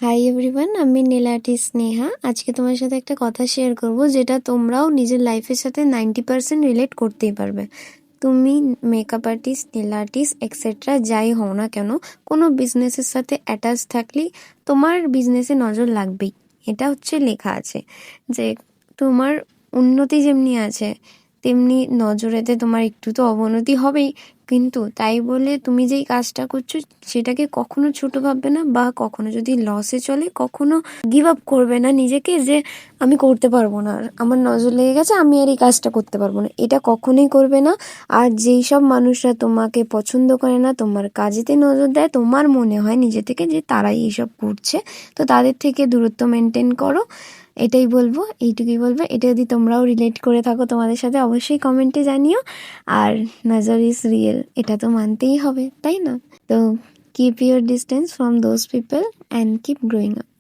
Hi everyone, আমি nail artist Sneha. আজকে তোমার সাথে একটা কথা শেয়ার করব, যেটা তোমরাও নিজের লাইফের সাথে 90% রিলেট করতেই পারবে। তুমি makeup artist, nail artist etcetera যাই হও না কেন, কোনো বিজনেসের সাথে অ্যাটাচ থাকলেই তোমার বিজনেসে নজর লাগবেই। এটা হচ্ছে লেখা আছে যে তোমার উন্নতি যেমনি আছে তেমনি নজরেতে তোমার একটু তো অবনতি হবেই। কিন্তু তাই বলে তুমি যেই কাজটা করছো সেটাকে কখনো ছোট ভাববে না, বা কখনো যদি লসে চলে কখনো গিভ আপ করবে না নিজেকে, যে আমি করতে পারবো না, আর আমার নজর লেগে গেছে, আমি আর এই কাজটা করতে পারবো না, এটা কখনোই করবে না। আর যেই সব মানুষরা তোমাকে পছন্দ করে না, তোমার কাজেতে নজর দেয়, তোমার মনে হয় নিজে থেকে যে তারাই এইসব করছে, তো তাদের থেকে দূরত্ব মেনটেন করো। এটাই বলবো, এইটুকুই বলবো। এটা যদি তোমরাও রিলেট করে থাকো তোমাদের সাথে, অবশ্যই কমেন্টে জানিও। আর নজর ইজ রিয়েল, এটা তো মানতেই হবে, তাই না? তো keep your distance from those people and keep growing up.